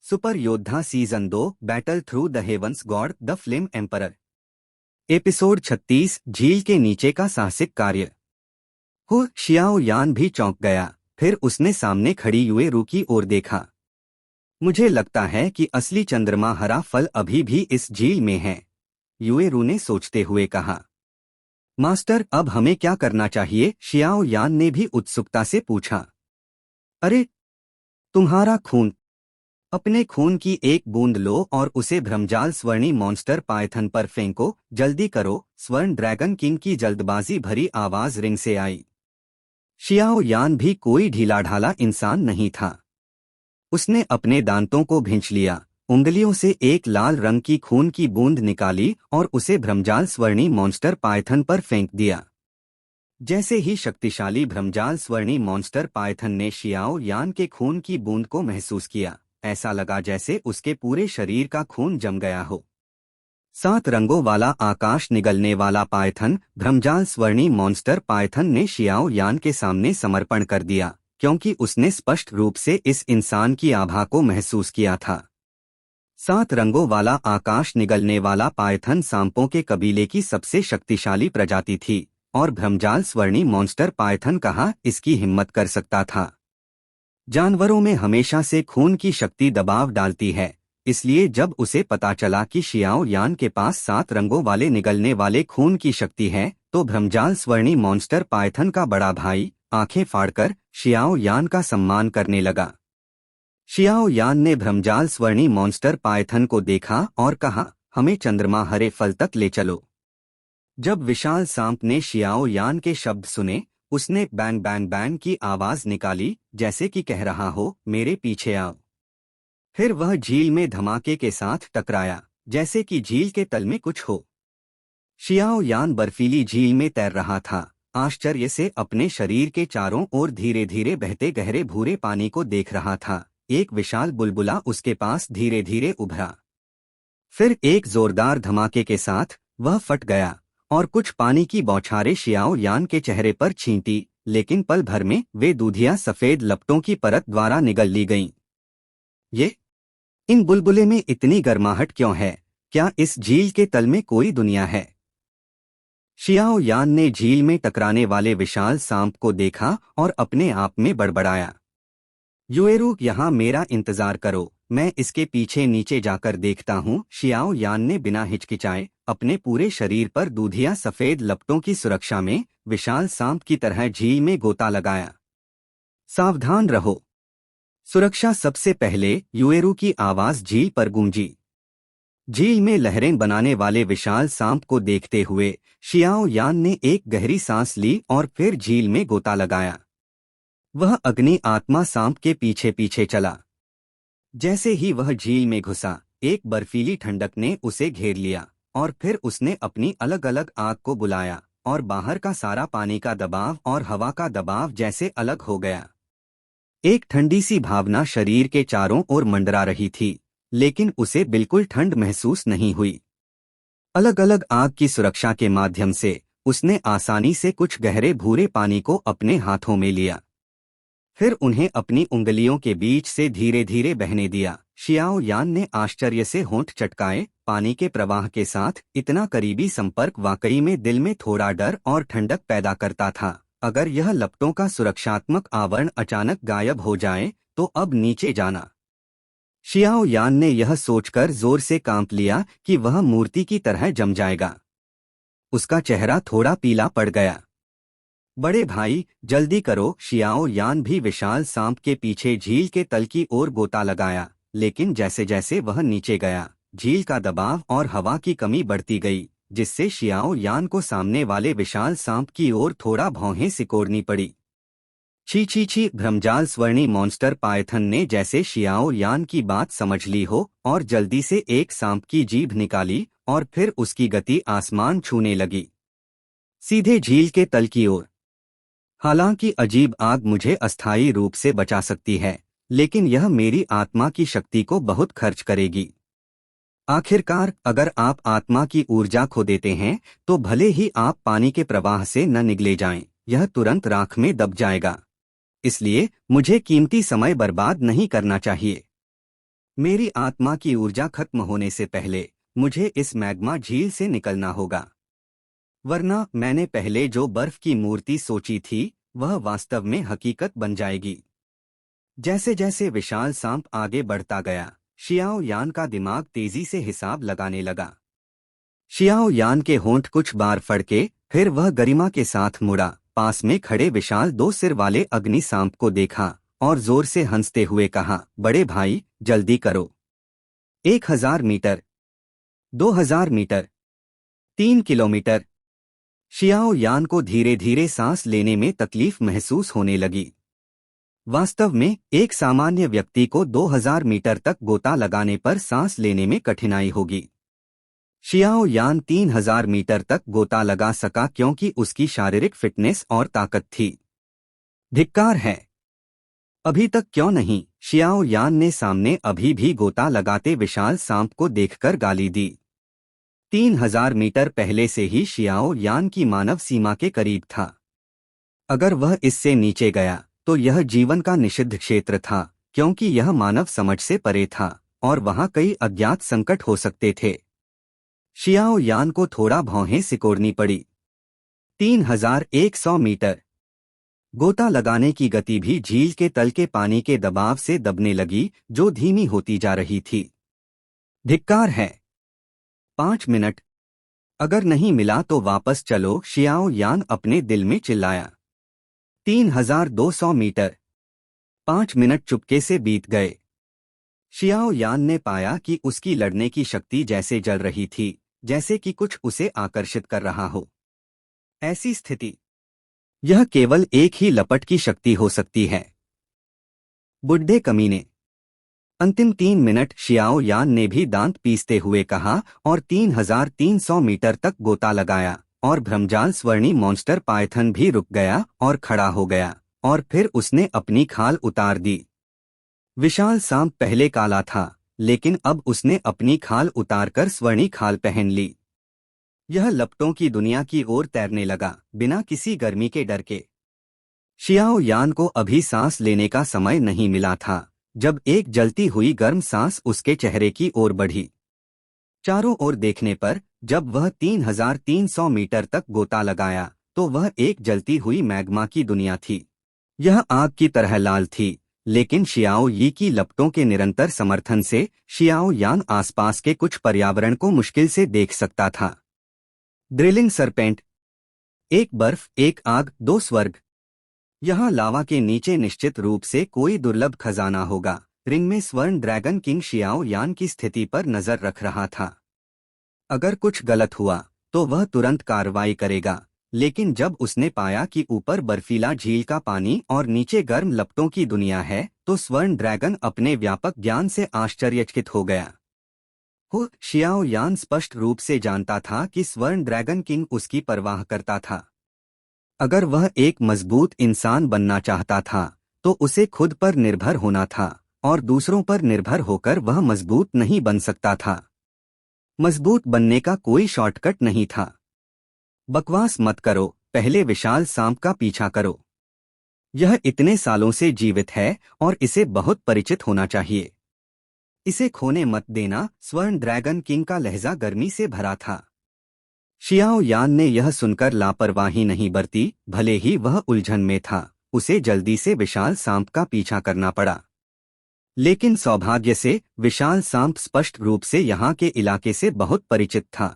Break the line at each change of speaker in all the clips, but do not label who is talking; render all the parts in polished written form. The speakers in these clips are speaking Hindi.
सुपर योद्धा season 2 battle through the heavens god the flame emperor. Episode 36 झील के नीचे का साहसिक कार्य। शियाओ यान भी चौंक गया। फिर उसने सामने खड़ी युएरू की ओर देखा। मुझे लगता है कि असली चंद्रमा हरा फल अभी भी इस झील में है, युएरू ने सोचते हुए कहा। मास्टर, अब हमें क्या करना चाहिए? शियाओ यान ने भी उत्सुकता से पूछा। अरे, तुम्हारा खून। अपने खून की एक बूंद लो और उसे भ्रमजाल स्वर्णी मॉन्स्टर पायथन पर फेंको। जल्दी करो। स्वर्ण ड्रैगन किंग की जल्दबाजी भरी आवाज रिंग से आई। शियाओ यान भी कोई ढीला ढाला इंसान नहीं था। उसने अपने दांतों को भींच लिया, उंगलियों से एक लाल रंग की खून की बूंद निकाली और उसे भ्रमजाल स्वर्णी मॉन्स्टर पायथन पर फेंक दिया। जैसे ही शक्तिशाली भ्रमजाल स्वर्णी मॉन्स्टर पायथन ने शियाओ यान के खून की बूंद को महसूस किया, ऐसा लगा जैसे उसके पूरे शरीर का खून जम गया हो। 7 रंगों वाला आकाश निगलने वाला पायथन भ्रमजाल स्वर्णी मॉन्स्टर पायथन ने शियाओ यान के सामने समर्पण कर दिया, क्योंकि उसने स्पष्ट रूप से इस इंसान की आभा को महसूस किया था। 7 रंगों वाला आकाश निगलने वाला पायथन सांपों के कबीले की सबसे शक्तिशाली प्रजाति थी, और भ्रमजाल स्वर्णी मॉन्स्टर पायथन कहाँ इसकी हिम्मत कर सकता था। जानवरों में हमेशा से खून की शक्ति दबाव डालती है, इसलिए जब उसे पता चला कि शियाओ यान के पास 7 रंगों वाले निगलने वाले खून की शक्ति है, तो भ्रमजाल स्वर्णी मॉन्स्टर पायथन का बड़ा भाई आंखें फाड़कर शियाओ यान का सम्मान करने लगा। शियाओ यान ने भ्रमजाल स्वर्णी मॉन्स्टर पायथन को देखा और कहा, हमें चंद्रमा हरे फल तक ले चलो। जब विशाल सांप ने शियाओ यान के शब्द सुने, उसने बैंग बैंग बैंग की आवाज निकाली, जैसे कि कह रहा हो, मेरे पीछे आओ। फिर वह झील में धमाके के साथ टकराया, जैसे कि झील के तल में कुछ हो। शियाओ यान बर्फीली झील में तैर रहा था, आश्चर्य से अपने शरीर के चारों ओर धीरे धीरे बहते गहरे भूरे पानी को देख रहा था। एक विशाल बुलबुला उसके पास धीरे धीरे उभरा। फिर एक जोरदार धमाके के साथ वह फट गया और कुछ पानी की बौछारें शियाओ यान के चेहरे पर छींटी, लेकिन पल भर में वे दूधिया सफेद लपटों की परत द्वारा निगल ली गईं। इन बुलबुले में इतनी गर्माहट क्यों है? क्या इस झील के तल में कोई दुनिया है? शियाओ यान ने झील में टकराने वाले विशाल सांप को देखा और अपने आप में बड़बड़ाया। युएरू, यहाँ मेरा इंतजार करो, मैं इसके पीछे नीचे जाकर देखता हूँ। शियाओ यान ने बिना हिचकिचाए अपने पूरे शरीर पर दूधिया सफेद लपटों की सुरक्षा में विशाल सांप की तरह झील में गोता लगाया। सावधान रहो, सुरक्षा सबसे पहले, युएरू की आवाज झील पर गूंजी। झील में लहरें बनाने वाले विशाल सांप को देखते हुए शियाओ यान ने एक गहरी सांस ली और फिर झील में गोता लगाया। वह अग्नि आत्मा सांप के पीछे पीछे चला। जैसे ही वह झील में घुसा, एक बर्फीली ठंडक ने उसे घेर लिया और फिर उसने अपनी अलग अलग आग को बुलाया और बाहर का सारा पानी का दबाव और हवा का दबाव जैसे अलग हो गया। एक ठंडी सी भावना शरीर के चारों ओर मंडरा रही थी, लेकिन उसे बिल्कुल ठंड महसूस नहीं हुई। अलग अलग आग की सुरक्षा के माध्यम से उसने आसानी से कुछ गहरे भूरे पानी को अपने हाथों में लिया, फिर उन्हें अपनी उंगलियों के बीच से धीरे धीरे बहने दिया। शियाओ यान ने आश्चर्य से होंठ चटकाए। पानी के प्रवाह के साथ इतना करीबी संपर्क वाकई में दिल में थोड़ा डर और ठंडक पैदा करता था। अगर यह लपटों का सुरक्षात्मक आवरण अचानक गायब हो जाए तो अब नीचे जाना। शियाओ यान ने यह सोचकर जोर से कांप लिया कि वह मूर्ति की तरह जम जाएगा। उसका चेहरा थोड़ा पीला पड़ गया। बड़े भाई, जल्दी करो। शियाओ यान भी विशाल सांप के पीछे झील के तल की ओर गोता लगाया, लेकिन जैसे जैसे वह नीचे गया, झील का दबाव और हवा की कमी बढ़ती गई, जिससे शियाओ यान को सामने वाले विशाल सांप की ओर थोड़ा भौहें सिकोड़नी पड़ी। छी छी छी! भ्रमजाल स्वर्णी मॉन्स्टर पायथन ने जैसे शियाओ यान की बात समझ ली हो और जल्दी से एक सांप की जीभ निकाली और फिर उसकी गति आसमान छूने लगी, सीधे झील के तल की ओर। हालांकि अजीब आग मुझे अस्थायी रूप से बचा सकती है, लेकिन यह मेरी आत्मा की शक्ति को बहुत खर्च करेगी। आखिरकार, अगर आप आत्मा की ऊर्जा खो देते हैं तो भले ही आप पानी के प्रवाह से न निगले जाएं, यह तुरंत राख में दब जाएगा। इसलिए मुझे कीमती समय बर्बाद नहीं करना चाहिए। मेरी आत्मा की ऊर्जा खत्म होने से पहले मुझे इस मैग्मा झील से निकलना होगा, वरना मैंने पहले जो बर्फ की मूर्ति सोची थी वह वास्तव में हकीकत बन जाएगी। जैसे जैसे विशाल सांप आगे बढ़ता गया, शियाओ यान का दिमाग तेजी से हिसाब लगाने लगा। शियाओ यान के होंठ कुछ बार फड़के, फिर वह गरिमा के साथ मुड़ा, पास में खड़े विशाल 2 सिर वाले अग्नि सांप को देखा और जोर से हंसते हुए कहा, बड़े भाई जल्दी करो। 1000 मीटर, 2000 मीटर, 3 किलोमीटर। शियाओ यान को धीरे धीरे सांस लेने में तकलीफ महसूस होने लगी। वास्तव में एक सामान्य व्यक्ति को 2000 मीटर तक गोता लगाने पर सांस लेने में कठिनाई होगी। शियाओ यान 3000 मीटर तक गोता लगा सका क्योंकि उसकी शारीरिक फिटनेस और ताकत थी। धिक्कार है। अभी तक क्यों नहीं? शियाओ यान ने सामने अभी भी गोता लगाते विशाल सांप को देखकर गाली दी। 3000 मीटर पहले से ही शियाओ यान की मानव सीमा के करीब था। अगर वह इससे नीचे गया तो यह जीवन का निषिद्ध क्षेत्र था, क्योंकि यह मानव समझ से परे था और वहां कई अज्ञात संकट हो सकते थे। शियाओ यान को थोड़ा भौहें सिकोड़नी पड़ी। 3100 मीटर। गोता लगाने की गति भी झील के तल के पानी के दबाव से दबने लगी, जो धीमी होती जा रही थी। धिक्कार है। 5 मिनट। अगर नहीं मिला तो वापस चलो, शियाओ यान अपने दिल में चिल्लाया। 3200 मीटर। 5 मिनट चुपके से बीत गए। शियाओ यान ने पाया कि उसकी लड़ने की शक्ति जैसे जल रही थी, जैसे कि कुछ उसे आकर्षित कर रहा हो। ऐसी स्थिति, यह केवल एक ही लपट की शक्ति हो सकती है। बुड्ढे कमीने। अंतिम 3 मिनट, शियाओ यान ने भी दांत पीसते हुए कहा और 3300 मीटर तक गोता लगाया और भ्रमजाल स्वर्णी मॉन्स्टर पायथन भी रुक गया और खड़ा हो गया और फिर उसने अपनी खाल उतार दी। विशाल सांप पहले काला था, लेकिन अब उसने अपनी खाल उतारकर स्वर्णी खाल पहन ली। यह लपटों की दुनिया की ओर तैरने लगा, बिना किसी गर्मी के डर के। शियाओ यान को अभी सांस लेने का समय नहीं मिला था जब एक जलती हुई गर्म सांस उसके चेहरे की ओर बढ़ी। चारों ओर देखने पर जब वह 3300 मीटर तक गोता लगाया तो वह एक जलती हुई मैग्मा की दुनिया थी। यह आग की तरह लाल थी, लेकिन शियाओ यी की लपटों के निरंतर समर्थन से शियाओ यान आसपास के कुछ पर्यावरण को मुश्किल से देख सकता था। Drilling serpent. एक बर्फ, एक आग, 2 स्वर्ग। यहाँ लावा के नीचे निश्चित रूप से कोई दुर्लभ खजाना होगा। रिंग में स्वर्ण ड्रैगन किंग शियाओ यान की स्थिति पर नजर रख रहा था। अगर कुछ गलत हुआ तो वह तुरंत कार्रवाई करेगा, लेकिन जब उसने पाया कि ऊपर बर्फीला झील का पानी और नीचे गर्म लपटों की दुनिया है, तो स्वर्ण ड्रैगन अपने व्यापक ज्ञान से आश्चर्यचकित हो गया। शियाओ यान स्पष्ट रूप से जानता था कि स्वर्ण ड्रैगन किंग उसकी परवाह करता था। अगर वह एक मजबूत इंसान बनना चाहता था तो उसे खुद पर निर्भर होना था और दूसरों पर निर्भर होकर वह मजबूत नहीं बन सकता था। मजबूत बनने का कोई शॉर्टकट नहीं था। बकवास मत करो, पहले विशाल सांप का पीछा करो। यह इतने सालों से जीवित है और इसे बहुत परिचित होना चाहिए। इसे खोने मत देना। स्वर्ण ड्रैगन किंग का लहजा गर्मी से भरा था। शियाओ यान ने यह सुनकर लापरवाही नहीं बरती, भले ही वह उलझन में था। उसे जल्दी से विशाल सांप का पीछा करना पड़ा, लेकिन सौभाग्य से विशाल सांप स्पष्ट रूप से यहाँ के इलाके से बहुत परिचित था।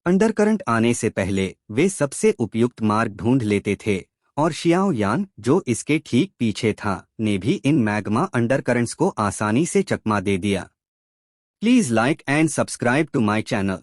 अंडरकरंट आने से पहले वे सबसे उपयुक्त मार्ग ढूंढ लेते थे और शियाओ यान, जो इसके ठीक पीछे था, ने भी इन मैग्मा अंडरकरंट्स को आसानी से चकमा दे दिया। Please like and subscribe to my channel.